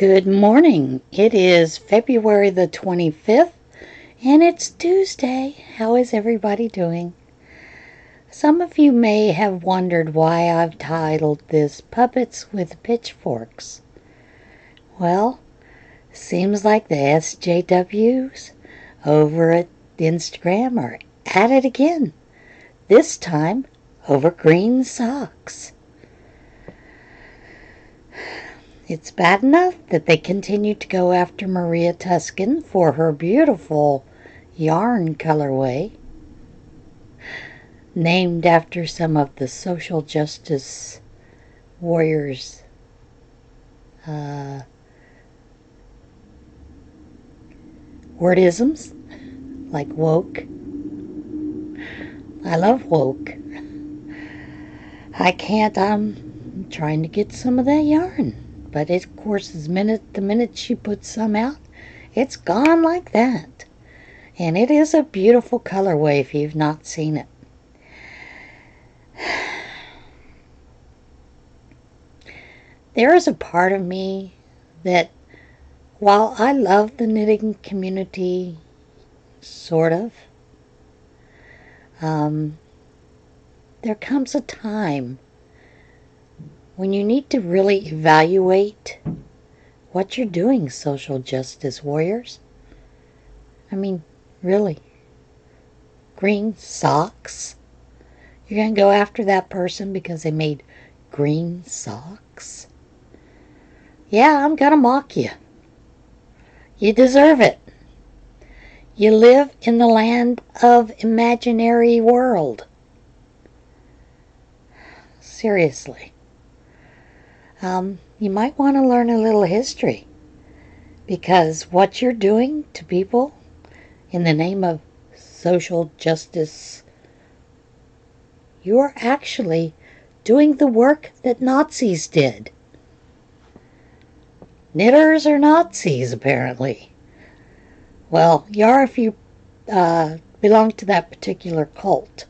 Good morning. It is February the 25th, and it's Tuesday. How is everybody doing? Some of you may have wondered why I've titled this Puppets with Pitchforks. Well, seems like the SJWs over at Instagram are at it again, this time over green socks. It's bad enough that they continue to go after Maria Tuscan for her beautiful yarn colorway, named after some of the social justice warriors' wordisms, like woke. I love woke. I'm trying to get some of that yarn. But of course, the minute she puts some out, it's gone like that. And it is a beautiful colorway if you've not seen it. There is a part of me that, while I love the knitting community, sort of, there comes a time when you need to really evaluate what you're doing, social justice warriors. I mean, really. Green socks? You're going to go after that person because they made green socks? Yeah, I'm going to mock you. You deserve it. You live in the land of imaginary world. Seriously. You might want to learn a little history, because what you're doing to people in the name of social justice, you're actually doing the work that Nazis did. Knitters are Nazis, apparently. Well, you are if you belong to that particular cult.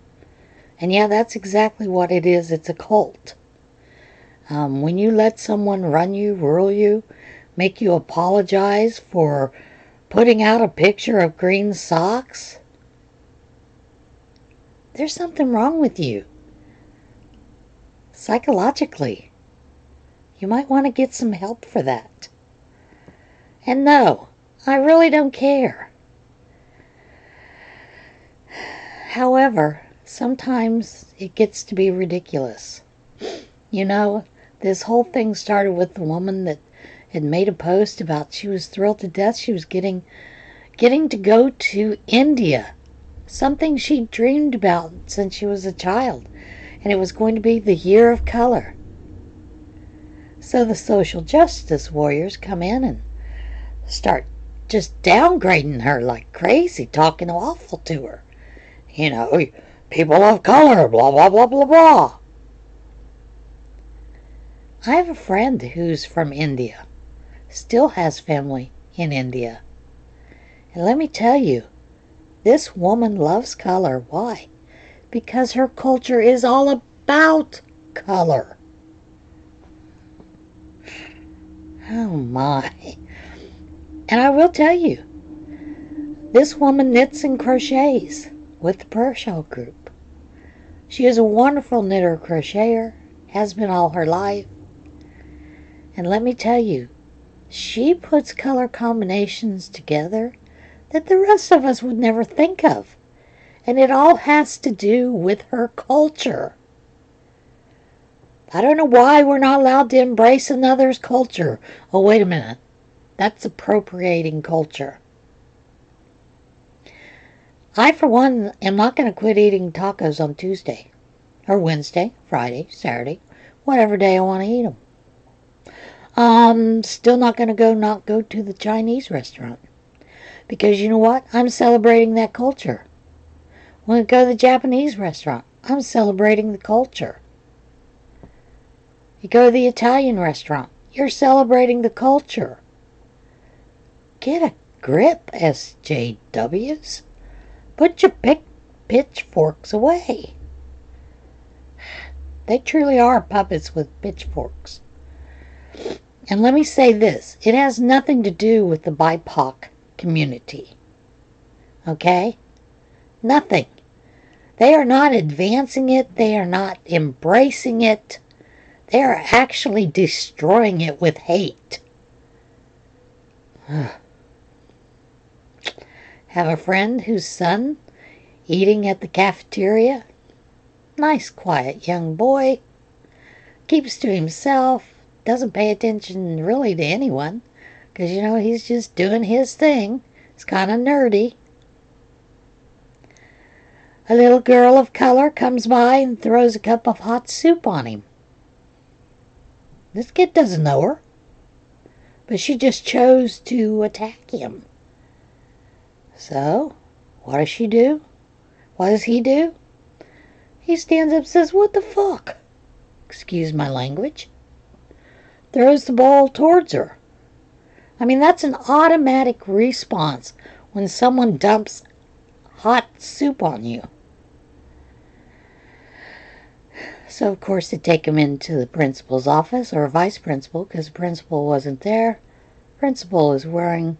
And yeah, that's exactly what it is. It's a cult. When you let someone run you, rule you, make you apologize for putting out a picture of green socks, there's something wrong with you. Psychologically. You might want to get some help for that. And no, I really don't care. However, sometimes it gets to be ridiculous. You know, this whole thing started with the woman that had made a post about she was thrilled to death she was getting to go to India. Something she dreamed about since she was a child. And it was going to be the year of color. So the social justice warriors come in and start just downgrading her like crazy, talking awful to her. You know, people of color, blah, blah, blah, blah, blah. I have a friend who's from India, still has family in India. And let me tell you, this woman loves color. Why? Because her culture is all about color. Oh my. And I will tell you, this woman knits and crochets with the Purcell group. She is a wonderful knitter crocheter, has been all her life. And let me tell you, she puts color combinations together that the rest of us would never think of. And it all has to do with her culture. I don't know why we're not allowed to embrace another's culture. Oh, wait a minute. That's appropriating culture. I, for one, am not going to quit eating tacos on Tuesday, or Wednesday, Friday, Saturday, whatever day I want to eat them. Still not going to not go to the Chinese restaurant. Because you know what? I'm celebrating that culture. When I go to the Japanese restaurant, I'm celebrating the culture. You go to the Italian restaurant, you're celebrating the culture. Get a grip, SJWs. Put your pitchforks away. They truly are puppets with pitchforks. And let me say this, it has nothing to do with the BIPOC community. Okay? Nothing. They are not advancing it. They are not embracing it. They are actually destroying it with hate. Have a friend whose son eating at the cafeteria. Nice, quiet young boy. Keeps to himself. Doesn't pay attention really to anyone. Because, he's just doing his thing. It's kind of nerdy. A little girl of color comes by and throws a cup of hot soup on him. This kid doesn't know her. But she just chose to attack him. So, what does she do? What does he do? He stands up and says, "What the fuck?" Excuse my language. Throws the bowl towards her. I mean, that's an automatic response when someone dumps hot soup on you. So, of course, they take him into the principal's office, or vice principal, because the principal wasn't there. Principal is wearing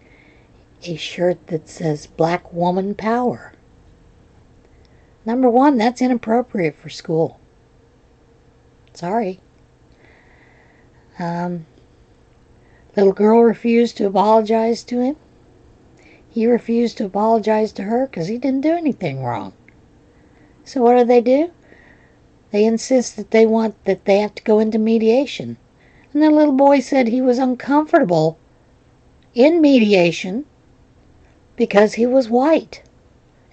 a shirt that says Black Woman Power. Number one, that's inappropriate for school. Sorry. Little girl refused to apologize to him. He refused to apologize to her because he didn't do anything wrong. So what do? They insist that they have to go into mediation. And the little boy said he was uncomfortable in mediation because he was white.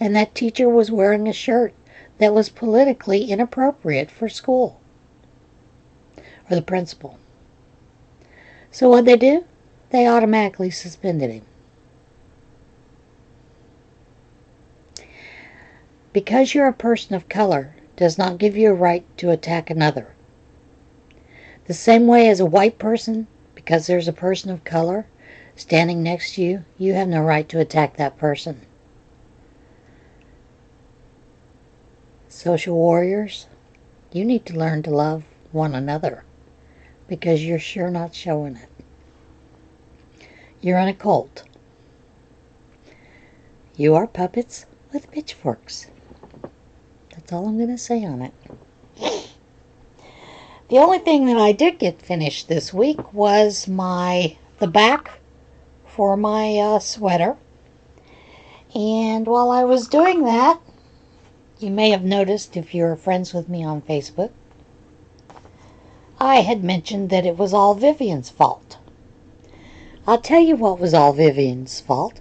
And that teacher was wearing a shirt that was politically inappropriate for school. Or the principal. So what'd they do? They automatically suspended him. Because you're a person of color does not give you a right to attack another. The same way as a white person, because there's a person of color standing next to you, you have no right to attack that person. Social warriors, you need to learn to love one another, because you're sure not showing it. You're in a cult. You are puppets with pitchforks. That's all I'm going to say on it. The only thing that I did get finished this week was the back for my sweater. And while I was doing that, you may have noticed if you're friends with me on Facebook, I had mentioned that it was all Vivian's fault. I'll tell you what was all Vivian's fault.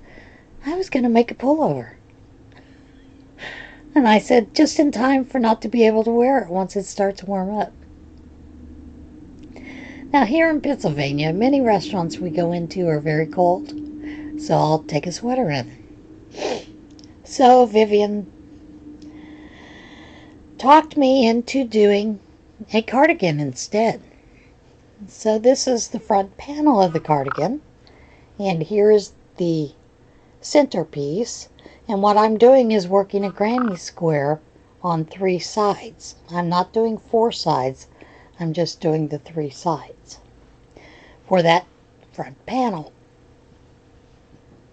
I was going to make a pullover. And I said, just in time for not to be able to wear it once it starts to warm up. Now here in Pennsylvania, many restaurants we go into are very cold. So I'll take a sweater in. So Vivian talked me into doing a cardigan instead. So this is the front panel of the cardigan. And here's the centerpiece. And what I'm doing is working a granny square on 3 sides. I'm not doing 4 sides. I'm just doing the 3 sides for that front panel.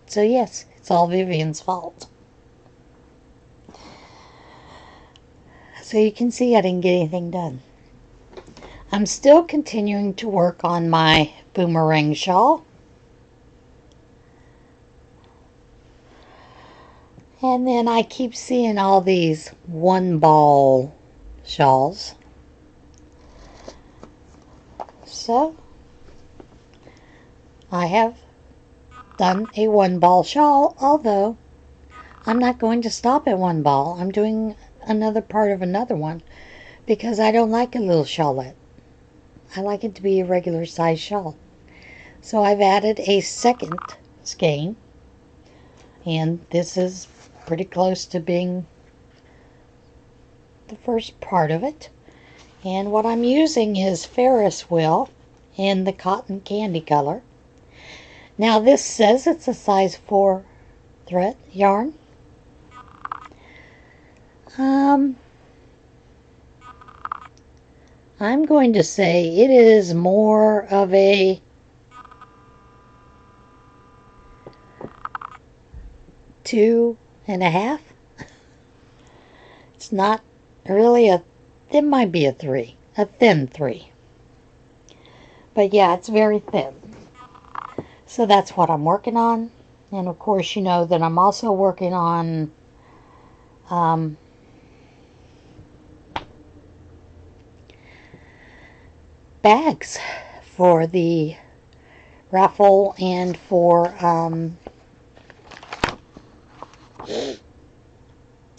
So yes, it's all Vivian's fault. So you can see I didn't get anything done. I'm still continuing to work on my boomerang shawl. And then I keep seeing all these one ball shawls. So I have done a one ball shawl, although I'm not going to stop at one ball. I'm doing another part of another one because I don't like a little shawlette. I like it to be a regular size shawl. So I've added a second skein, and this is pretty close to being the first part of it. And what I'm using is Ferris wheel in the cotton candy color. Now this says it's a size 4 thread yarn. I'm going to say it is more of a 2.5. It's not really it might be a 3, a thin 3. But yeah, it's very thin. So that's what I'm working on. And of course, you know that I'm also working on bags for the raffle and for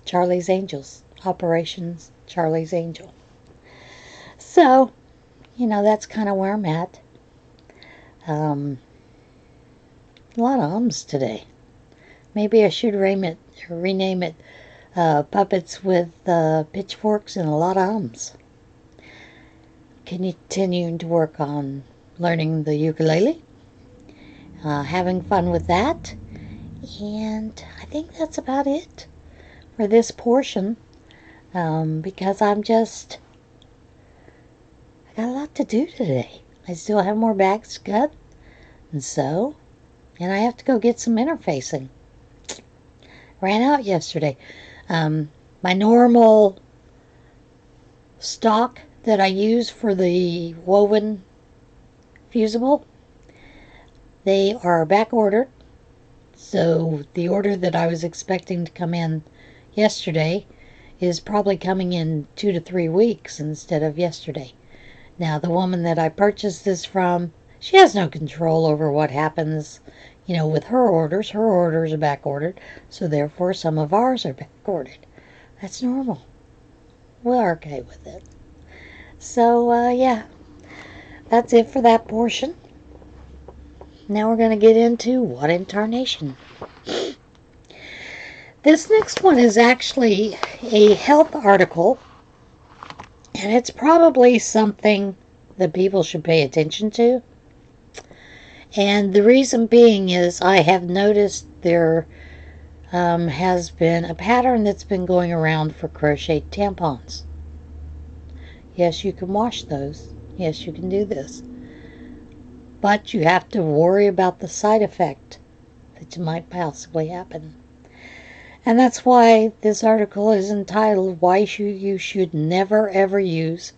Charlie's Angels, Operations Charlie's Angel. So, you know, that's kind of where I'm at. A lot of ums today. Maybe I should rename it Puppets with Pitchforks and a lot of ums. Continuing to work on learning the ukulele. Having fun with that. And I think that's about it for this portion. Because I got a lot to do today. I still have more bags to cut. And I have to go get some interfacing. Ran out yesterday. My normal stock that I use for the woven fusible, they are back ordered. So the order that I was expecting to come in yesterday is probably coming in 2 to 3 weeks instead of yesterday. Now, the woman that I purchased this from, she has no control over what happens, you know, with her orders. Her orders are back ordered, so therefore some of ours are back ordered. That's normal. We're okay with it. So, yeah, that's it for that portion. Now we're going to get into what in tarnation. This next one is actually a health article, and it's probably something that people should pay attention to. And the reason being is I have noticed there has been a pattern that's been going around for crocheted tampons. Yes, you can wash those. Yes, you can do this. But you have to worry about the side effect that might possibly happen. And that's why this article is entitled, Why You Should Never Ever Use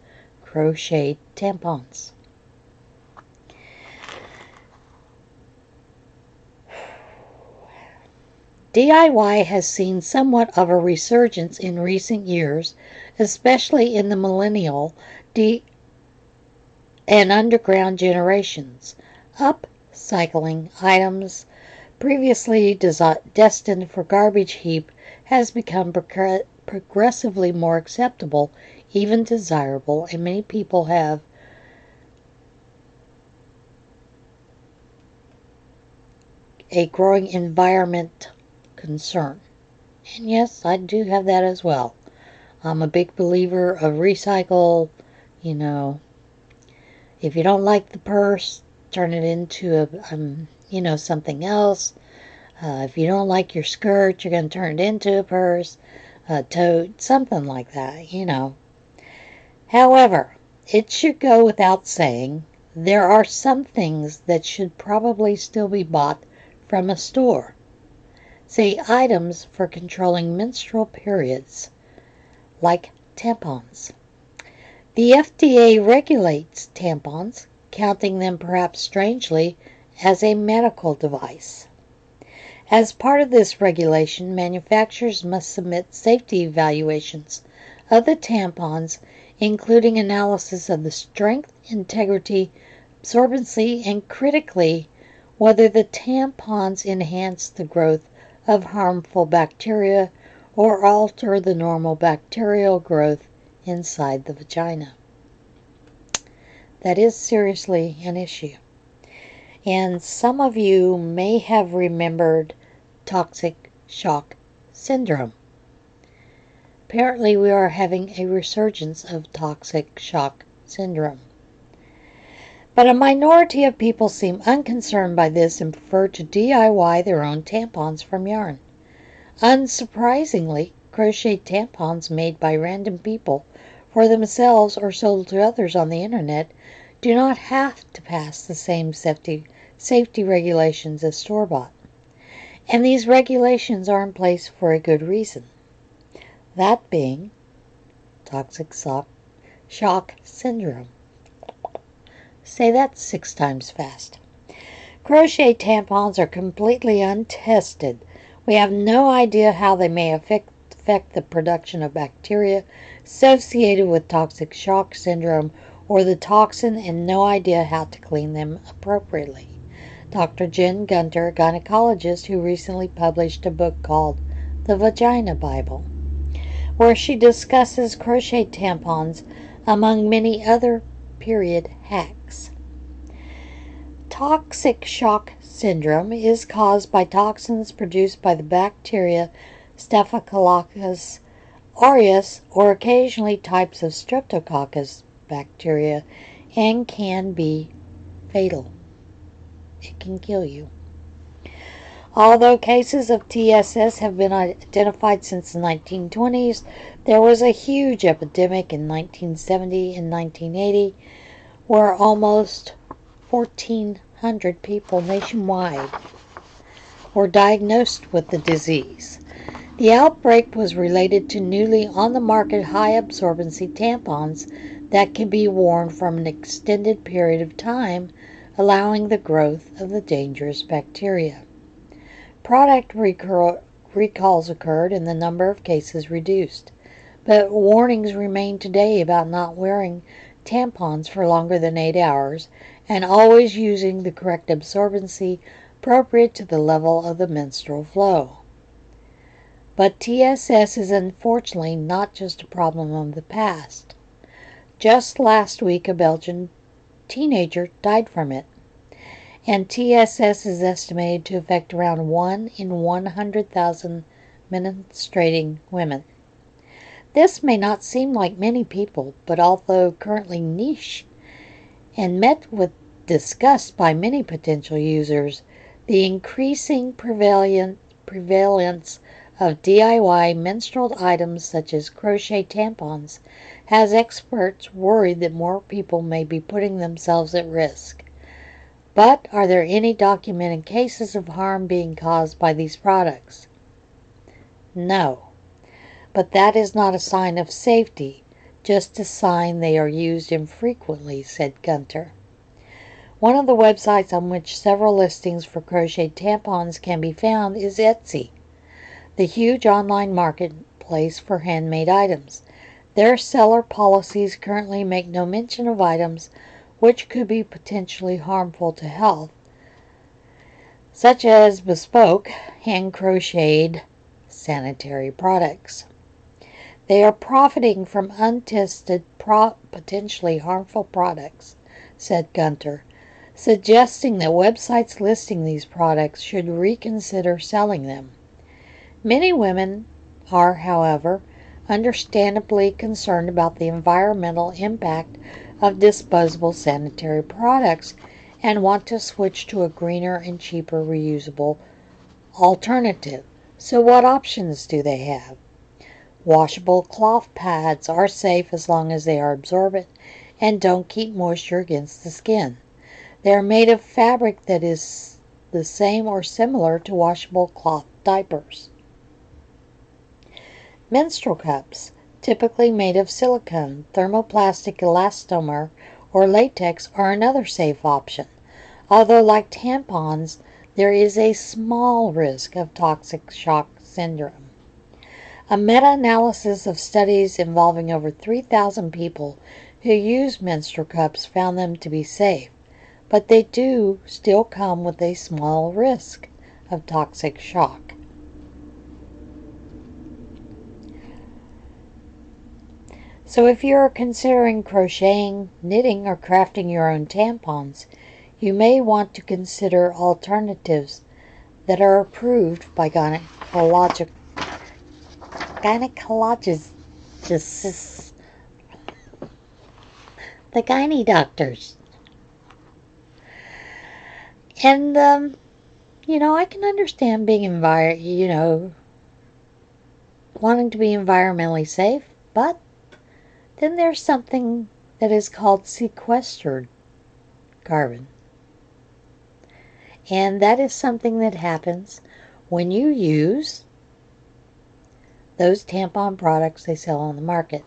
Crocheted Tampons. DIY has seen somewhat of a resurgence in recent years, especially in the millennial and underground generations. Upcycling items previously destined for garbage heap has become progressively more acceptable, even desirable, and many people have a growing environment concern. And yes, I do have that as well. I'm a big believer of recycle. You know, if you don't like the purse, turn it into something else. If you don't like your skirt, you're going to turn it into a purse, a tote, something like that, you know. However, it should go without saying, there are some things that should probably still be bought from a store. Say items for controlling menstrual periods, like tampons. The FDA regulates tampons, counting them perhaps strangely as a medical device. As part of this regulation, manufacturers must submit safety evaluations of the tampons, including analysis of the strength, integrity, absorbency, and critically, whether the tampons enhance the growth of harmful bacteria or alter the normal bacterial growth inside the vagina. That is seriously an issue. And some of you may have remembered toxic shock syndrome. Apparently we are having a resurgence of toxic shock syndrome. But a minority of people seem unconcerned by this and prefer to DIY their own tampons from yarn. Unsurprisingly, crocheted tampons made by random people for themselves or sold to others on the internet do not have to pass the same safety regulations as store-bought. And these regulations are in place for a good reason. That being toxic shock syndrome. Say that 6 times fast. Crochet tampons are completely untested. We have no idea how they may affect the production of bacteria associated with toxic shock syndrome or the toxin, and no idea how to clean them appropriately. Dr. Jen Gunter, a gynecologist who recently published a book called The Vagina Bible, where she discusses crochet tampons among many other period hacks. Toxic shock syndrome is caused by toxins produced by the bacteria Staphylococcus aureus or occasionally types of Streptococcus bacteria and can be fatal. It can kill you. Although cases of TSS have been identified since the 1920s, there was a huge epidemic in 1970 and 1980 where almost 1,400 people nationwide were diagnosed with the disease. The outbreak was related to newly on the market high absorbency tampons that can be worn for an extended period of time, allowing the growth of the dangerous bacteria. Product recalls occurred and the number of cases reduced, but warnings remain today about not wearing tampons for longer than 8 hours and always using the correct absorbency appropriate to the level of the menstrual flow. But TSS is unfortunately not just a problem of the past. Just last week, a Belgian teenager died from it, and TSS is estimated to affect around 1 in 100,000 menstruating women. This may not seem like many people, but although currently niche and met with disgust by many potential users, the increasing prevalence of DIY menstrual items such as crochet tampons has experts worried that more people may be putting themselves at risk. But are there any documented cases of harm being caused by these products? No. But that is not a sign of safety, just a sign they are used infrequently, said Gunter. One of the websites on which several listings for crochet tampons can be found is Etsy, the huge online marketplace for handmade items. Their seller policies currently make no mention of items which could be potentially harmful to health, such as bespoke, hand-crocheted sanitary products. They are profiting from untested, potentially harmful products, said Gunter, suggesting that websites listing these products should reconsider selling them. Many women are, however, understandably concerned about the environmental impact of disposable sanitary products and want to switch to a greener and cheaper reusable alternative. So what options do they have? Washable cloth pads are safe as long as they are absorbent and don't keep moisture against the skin. They are made of fabric that is the same or similar to washable cloth diapers. Menstrual cups, typically made of silicone, thermoplastic elastomer, or latex, are another safe option, although like tampons, there is a small risk of toxic shock syndrome. A meta-analysis of studies involving over 3,000 people who use menstrual cups found them to be safe, but they do still come with a small risk of toxic shock. So if you are considering crocheting, knitting, or crafting your own tampons, you may want to consider alternatives that are approved by gynecologists, the gynae doctors. And, I can understand being wanting to be environmentally safe, but then there's something that is called sequestered carbon. And that is something that happens when you use those tampon products they sell on the market.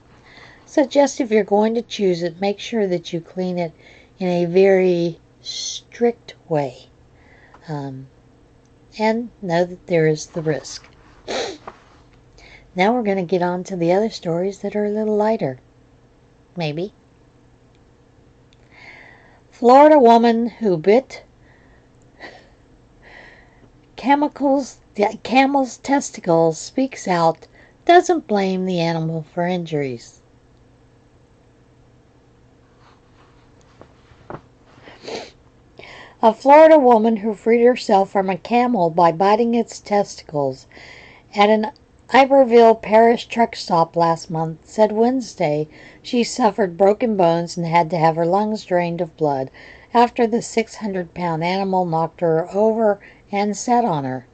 So just if you're going to choose it, make sure that you clean it in a very strict way. And know that there is the risk. Now we're going to get on to the other stories that are a little lighter. Maybe. Florida woman who bit camel's testicles speaks out, doesn't blame the animal for injuries. A Florida woman who freed herself from a camel by biting its testicles at an Iberville Parish truck stop last month said Wednesday she suffered broken bones and had to have her lungs drained of blood after the 600-pound animal knocked her over and sat on her.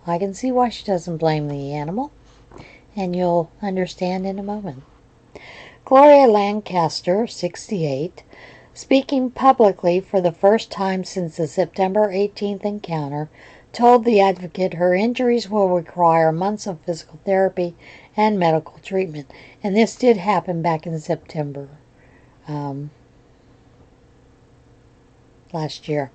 I can see why she doesn't blame the animal, and you'll understand in a moment. Gloria Lancaster, 68, speaking publicly for the first time since the September 18th encounter, told the advocate her injuries will require months of physical therapy and medical treatment. And this did happen back in September last year.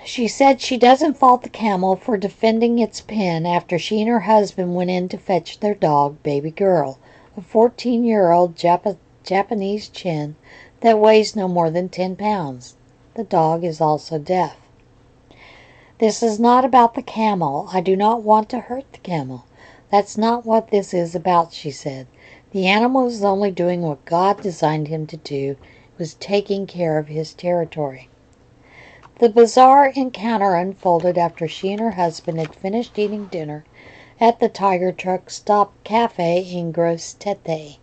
She said she doesn't fault the camel for defending its pen after she and her husband went in to fetch their dog, Baby Girl, a 14-year-old Japanese chin that weighs no more than 10 pounds. The dog is also deaf. This is not about the camel. I do not want to hurt the camel. That's not what this is about, she said. The animal is only doing what God designed him to do. It was taking care of his territory. The bizarre encounter unfolded after she and her husband had finished eating dinner at the Tiger Truck Stop Cafe in Grosse Tete. I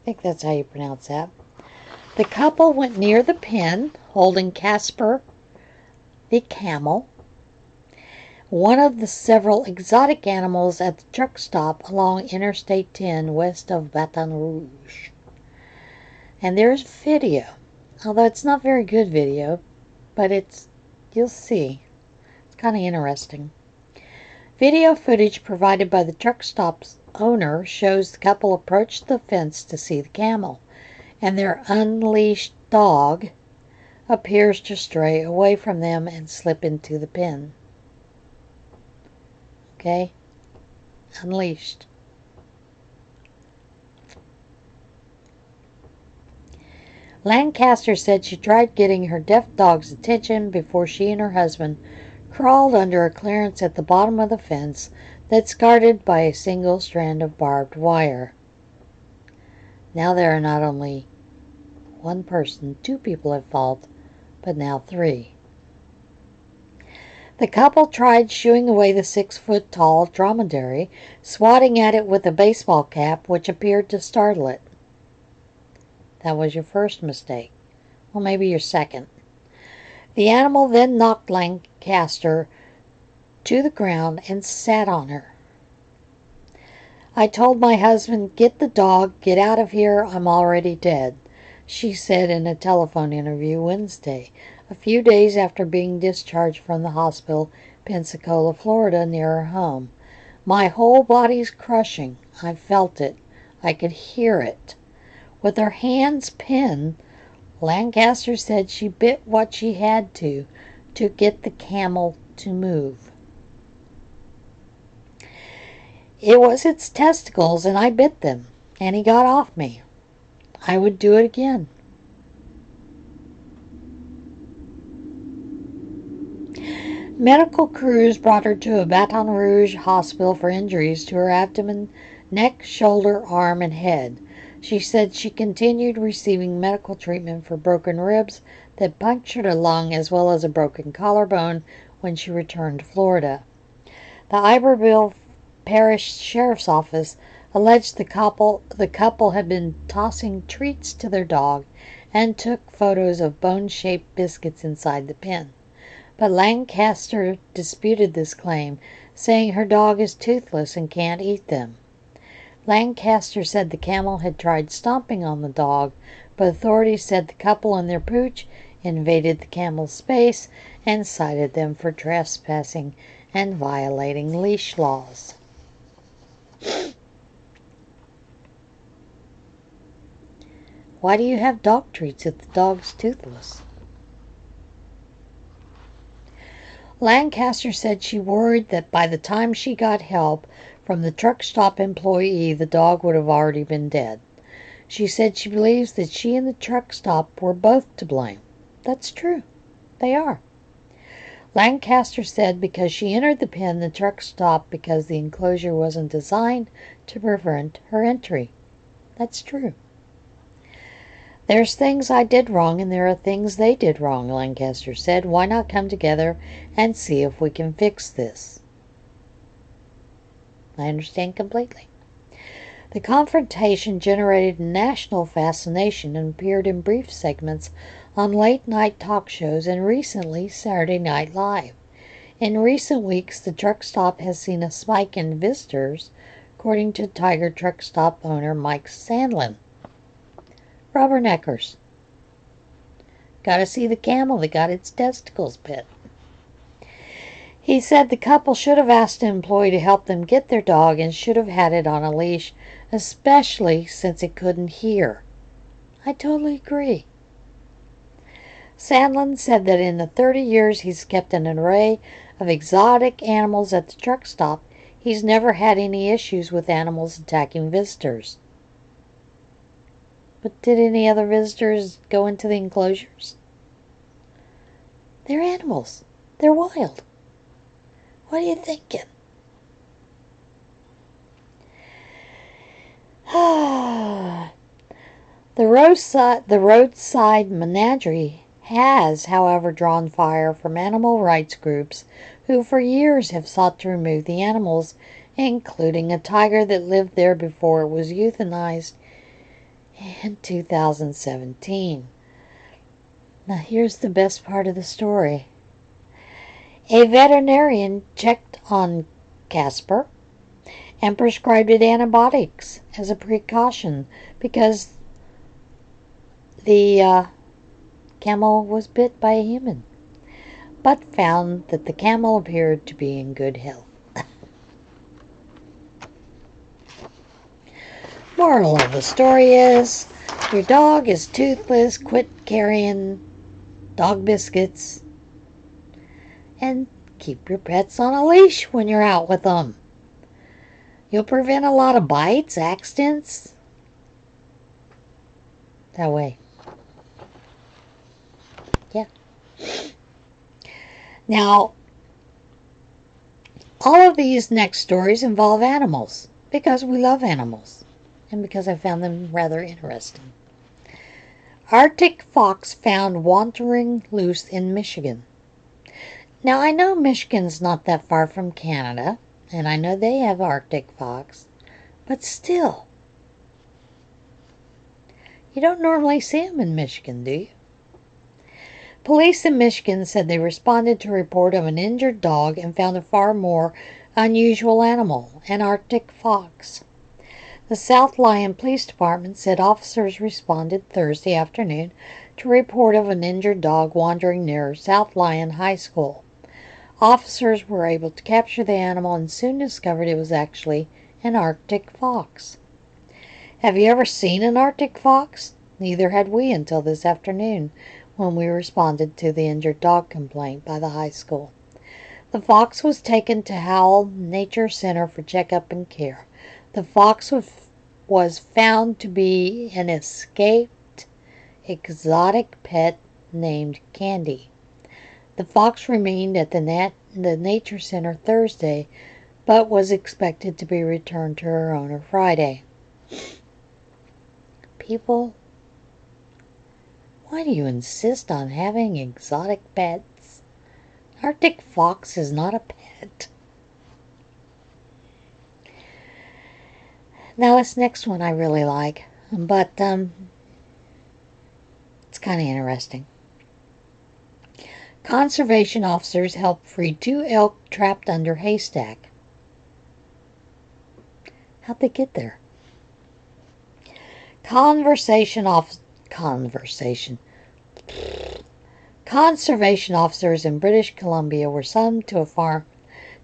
think that's how you pronounce that. The couple went near the pen, holding Casper the camel, one of the several exotic animals at the truck stop along Interstate 10 west of Baton Rouge. And there's video, although it's not very good video, but you'll see. It's kind of interesting. Video footage provided by the truck stop's owner shows the couple approach the fence to see the camel, and their unleashed dog appears to stray away from them and slip into the pen. Okay? Unleashed. Lancaster said she tried getting her deaf dog's attention before she and her husband crawled under a clearance at the bottom of the fence that's guarded by a single strand of barbed wire. Now there are not only two people at fault, but now 3. The couple tried shooing away the 6-foot-tall dromedary, swatting at it with a baseball cap, which appeared to startle it. That was your first mistake. Well, maybe your second. The animal then knocked Lancaster to the ground and sat on her. I told my husband, "Get the dog, get out of here, I'm already dead," she said in a telephone interview Wednesday, a few days after being discharged from the hospital, Pensacola, Florida, near her home. "My whole body's crushing. I felt it. I could hear it." With her hands pinned, Lancaster said she bit what she had to get the camel to move. "It was its testicles, and I bit them, and he got off me. I would do it again." Medical crews brought her to a Baton Rouge hospital for injuries to her abdomen, neck, shoulder, arm, and head. She said she continued receiving medical treatment for broken ribs that punctured a lung as well as a broken collarbone when she returned to Florida. The Iberville Parish Sheriff's Office alleged the couple had been tossing treats to their dog and took photos of bone-shaped biscuits inside the pen. But Lancaster disputed this claim, saying her dog is toothless and can't eat them. Lancaster said the camel had tried stomping on the dog, but authorities said the couple and their pooch invaded the camel's space and cited them for trespassing and violating leash laws. Why do you have dog treats if the dog's toothless? Lancaster said she worried that by the time she got help from the truck stop employee, the dog would have already been dead. She said she believes that she and the truck stop were both to blame. That's true. They are. Lancaster said because she entered the pen, the truck stopped because the enclosure wasn't designed to prevent her entry. That's true. There's things I did wrong and there are things they did wrong, Lancaster said. Why not come together and see if we can fix this? I understand completely. The confrontation generated national fascination and appeared in brief segments on late-night talk shows and recently Saturday Night Live. In recent weeks, the truck stop has seen a spike in visitors, according to Tiger Truck Stop owner Mike Sandlin. Rubberneckers. Gotta see the camel that got its testicles bit. He said the couple should have asked an employee to help them get their dog and should have had it on a leash, especially since it couldn't hear. I totally agree. Sandlin said that in the 30 years he's kept an array of exotic animals at the truck stop, he's never had any issues with animals attacking visitors. But did any other visitors go into the enclosures? They're animals. They're wild. What are you thinking? The roadside menagerie has, however, drawn fire from animal rights groups who for years have sought to remove the animals, including a tiger that lived there before it was euthanized in 2017. Now here's the best part of the story. A veterinarian checked on Casper and prescribed it antibiotics as a precaution because the camel was bit by a human, but found that the camel appeared to be in good health. Moral of the story is, your dog is toothless, quit carrying dog biscuits, and keep your pets on a leash when you're out with them. You'll prevent a lot of bites, accidents, that way. Yeah. Now, all of these next stories involve animals, because we love animals, and because I found them rather interesting. Arctic fox found wandering loose in Michigan. Now, I know Michigan's not that far from Canada, and I know they have Arctic fox, but still, you don't normally see them in Michigan, do you? Police in Michigan said they responded to a report of an injured dog and found a far more unusual animal, an Arctic fox. The South Lyon Police Department said officers responded Thursday afternoon to a report of an injured dog wandering near South Lyon High School. Officers were able to capture the animal and soon discovered it was actually an Arctic fox. Have you ever seen an Arctic fox? Neither had we until this afternoon, when we responded to the injured dog complaint by the high school. The fox was taken to Howell Nature Center for checkup and care. The fox was found to be an escaped exotic pet named Candy. The fox remained at the Nature Center Thursday, but was expected to be returned to her owner Friday. People, why do you insist on having exotic pets? Arctic fox is not a pet. Now this next one I really like, but it's kind of interesting. Conservation officers help free 2 elk trapped under haystack. How'd they get there? Conservation Conservation officers in British Columbia were summoned to a farm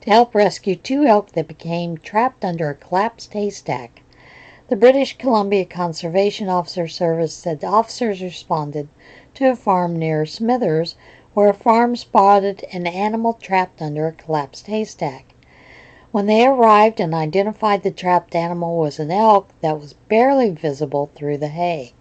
to help rescue 2 elk that became trapped under a collapsed haystack. The British Columbia Conservation Officer Service said the officers responded to a farm near Smithers where a farm spotted an animal trapped under a collapsed haystack. When they arrived and identified the trapped animal was an elk that was barely visible through the hay,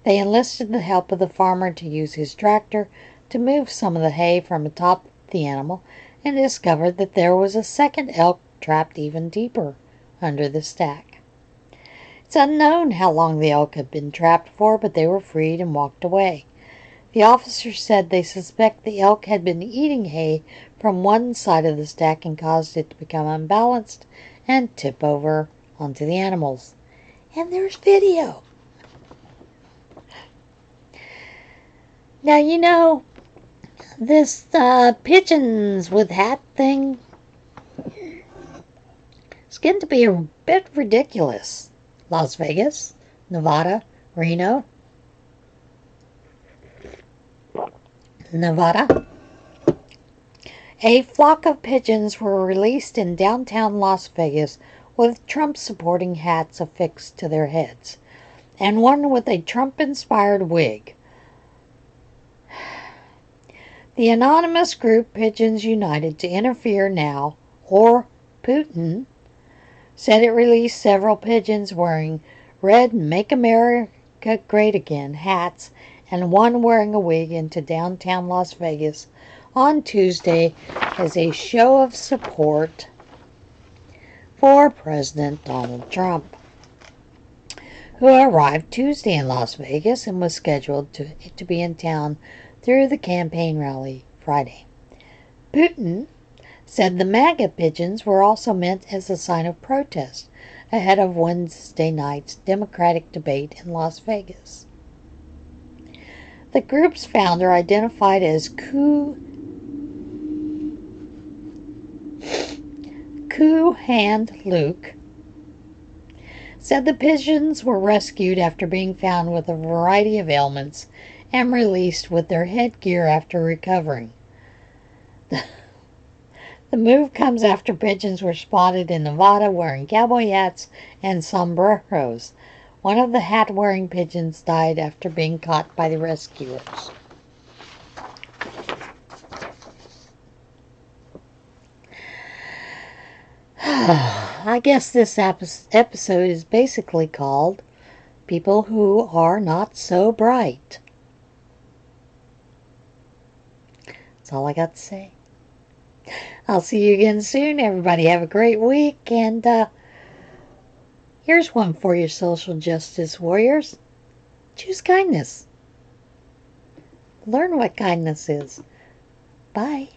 they enlisted the help of the farmer to use his tractor to move some of the hay from atop the animal and discovered that there was a second elk trapped even deeper under the stack. It's unknown how long the elk had been trapped for, but they were freed and walked away. The officers said they suspect the elk had been eating hay from one side of the stack and caused it to become unbalanced and tip over onto the animals. And there's video. Now, you know, this pigeons with hat thing is getting to be a bit ridiculous. Las Vegas, Nevada, Reno, Nevada. A flock of pigeons were released in downtown Las Vegas with Trump-supporting hats affixed to their heads, and one with a Trump-inspired wig. The anonymous group Pigeons United to Interfere Now, or Putin, said it released several pigeons wearing red Make America Great Again hats and one wearing a wig into downtown Las Vegas on Tuesday as a show of support for President Donald Trump, who arrived Tuesday in Las Vegas and was scheduled to be in town through the campaign rally Friday. Putin said the MAGA pigeons were also meant as a sign of protest ahead of Wednesday night's Democratic debate in Las Vegas. The group's founder, identified as Ku Hand Luke, said the pigeons were rescued after being found with a variety of ailments and released with their headgear after recovering. The move comes after pigeons were spotted in Nevada wearing cowboy hats and sombreros. One of the hat-wearing pigeons died after being caught by the rescuers. I guess this episode is basically called People Who Are Not So Bright. That's all I got to say. I'll see you again soon. Everybody have a great week. And here's one for you, social justice warriors. Choose kindness. Learn what kindness is. Bye.